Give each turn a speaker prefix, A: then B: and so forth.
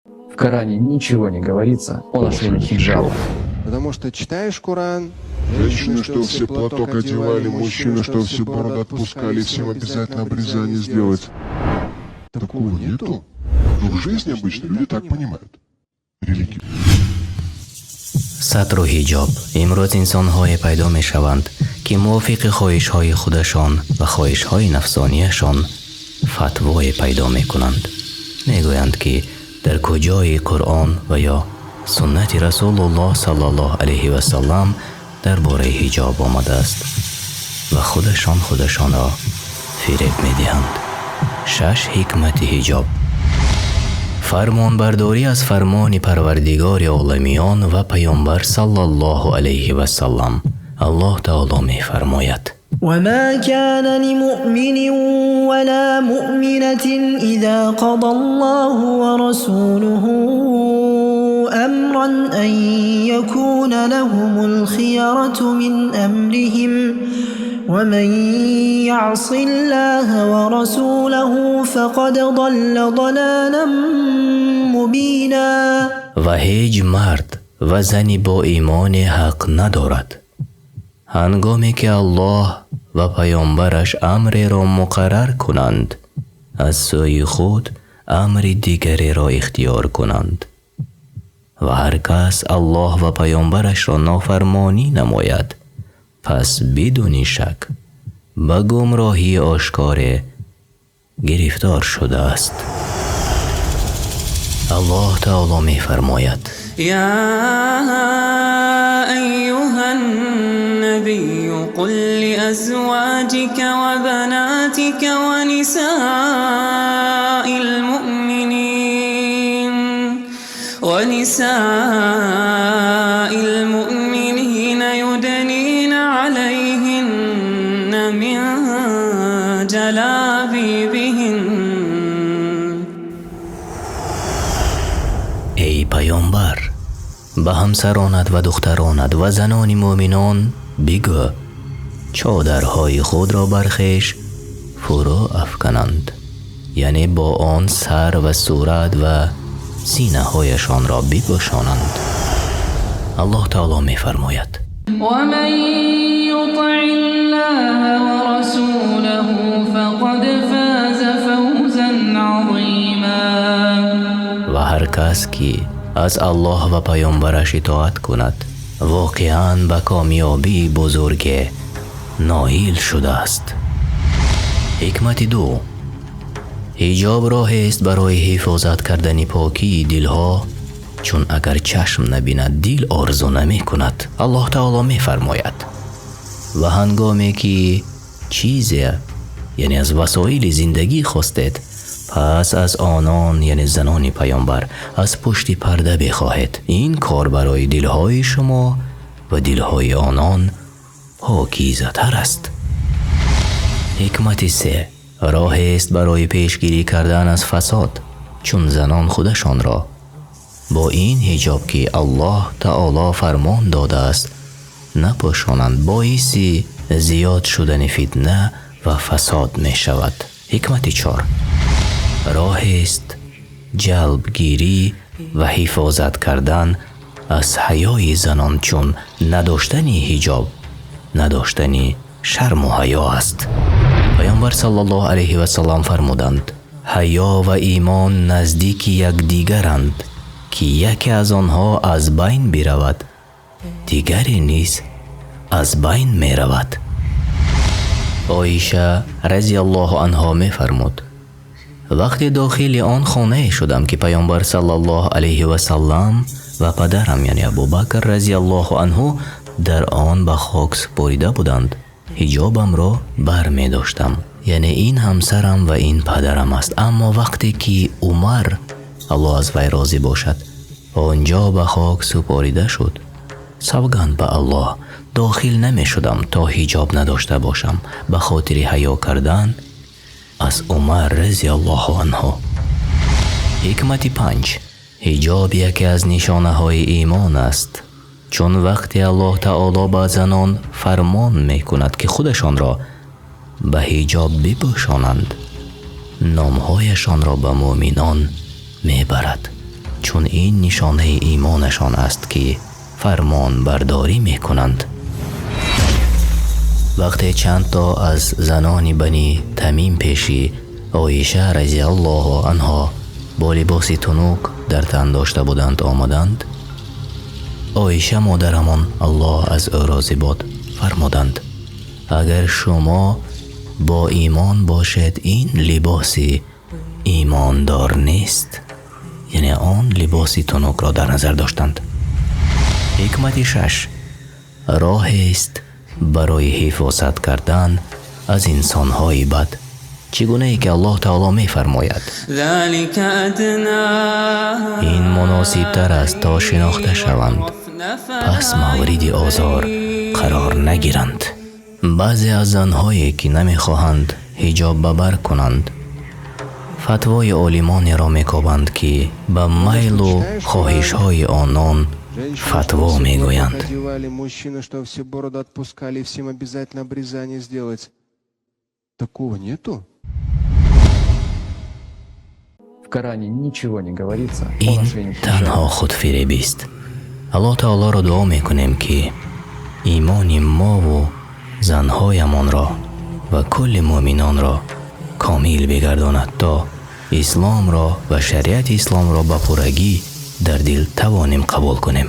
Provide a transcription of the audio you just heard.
A: В Коране ничего не говорится о ношении хиджаба.
B: Потому что читаешь Коран,
C: Женщины, что все платок одевали, мужчины, что все бороды отпускали, всем обязательно обрезание сделать. Такого нету. Но в жизни обычно люди так понимают. Религию.
D: سطر و حجاب امروز انسان‌های پیدا می‌شوند که موافق خواهش‌های خودشان و خواهش‌های نفسانیشان فتوای پیدا می‌کنند. می‌گویند که در کجای قرآن و یا سنت رسول الله صلی الله علیه و سلم درباره حجاب آمده است و خودشان را فریب می‌دهند. 6 حکمت حجاب. فرمان برداری از فرمان پروردگار عالمیان و پیامبر صلی الله علیه و سلم. الله تعالی می فرماید:
E: وما كان لمؤمن ولا مؤمنة إذا قضى الله ورسوله أمرا أن يكون لهم الخيرة من أمرهم ومن يعص الله ورسوله فقد ضل ضلالا مبینا.
D: و هیچ مرد و زنی با ایمان حق ندارد هنگامی که الله و پیامبرش امری را مقرر کنند از سوی خود امر دیگری را اختیار کنند و هر کس الله و پیامبرش را نافرمانی نماید پس بدون شک به گمراهی آشکار گرفتار شده است. الله تعالی می فرماید:
F: يا أيها النبي قل لأزواجك وبناتك ونساء المؤمنين يدنين عليهن من جلابيبهن.
D: ای پیامبر به همسرانت و دخترانت و زنان مؤمنان بگو چادرهای خود را بر خویش فرو افکنند، یعنی با آن سر و صورت و سینه هایشان را بپوشانند. الله تعالی می فرماید:
F: ومن يطع الله ورسوله فقد فاز فوزا عظيما.
D: و هر کس که از الله و پیامبرش اطاعت کند واقعاً به کامیابی بزرگ نائل شده است. حکمت 2. حجاب راه است برای حفاظت کردن پاکی دلها، چون اگر چشم نبیند دل آرزو نمی کند. الله تعالی می فرماید: و هنگامی که چیزی یعنی از وسایل زندگی خواستید پس از آنان یعنی زنان پیامبر از پشت پرده بخواهید، این کار برای دلهای شما و دلهای آنان پاکیزه تر است. حکمت 3. راه است برای پیشگیری کردن از فساد، چون زنان خودشان را با این حجاب که الله تعالی فرمان داده است نپوشانند، باعث زیاد شدن فتنه و فساد می شود. حکمت 4. راه است جلبگیری و حفاظت کردن از حیای زنان، چون نداشتن حجاب نداشتن شرم و حیا است. پیامبر صلی الله علیه و سلم فرمودند: حیا و ایمان نزدیک یکدیگرند که یکی از آنها از بین برود دیگری نیز از بین می رود. عایشه رضی الله عنها می فرمود: وقتی داخل آن خانه شدم که پیامبر صلی الله علیه و سلم و پدرم یعنی ابوبکر رضی الله عنه در آن به خاک سپریده بودند، حجابم را بر می داشتم، یعنی این همسرم و این پدرم است. اما وقتی که عمر الله از وی راضی باشد آنجا به خاک سپریده شد، سوگند به الله داخل نمی شدم تا حجاب نداشته باشم به خاطر حیا کردن از عمر رضی الله عنه. حکمت 5. حجاب یکی از نشانه های ایمان است، چون وقتی الله تعالی به زنان فرمان می کند که خودشان را به حجاب بپوشانند نامهایشان را به مؤمنان می برد چون این نشانه ایمانشان است که فرمان برداری میکنند. وقتی چند تا از زنان بنی تمیم پیشی عایشه رضی الله عنها با لباس تنوک در تن داشته بودند آمدند، عایشه مادرمان الله از او راضی باد فرمودند اگر شما با ایمان باشد این لباسی ایماندار نیست، یعنی آن لباسی تنوک را در نظر داشتند. حکمت 6 راه است برای حفاظت کردن از انسان‌های بد، چگونه ای که الله تعالی می فرماید
F: ذلك ادنى
D: این مناسب تر است تا شناخته شوند پس مورد آزار قرار نگیرند. بعضی از زنهایی که نمیخواهند حجاب ببر کنند فتوای عالمان را میکوبند که به میل و خواهش های آنان فتوا میگویند.
B: одевали мужчины, что все бороды отпускали, всем обязательно обрезание сделать. Такого нету?
A: В Коране ничего не говорится о
D: این
A: ношении
D: تنها
A: хиджаба.
D: خودفریبی است. الله تعالی را دعا میکنیم که ایمان ما و زنهایمان را و کل مؤمنان را کامل بگرداند تا اسلام را و شریعت اسلام را به پرگی در دل توانیم قبول کنیم.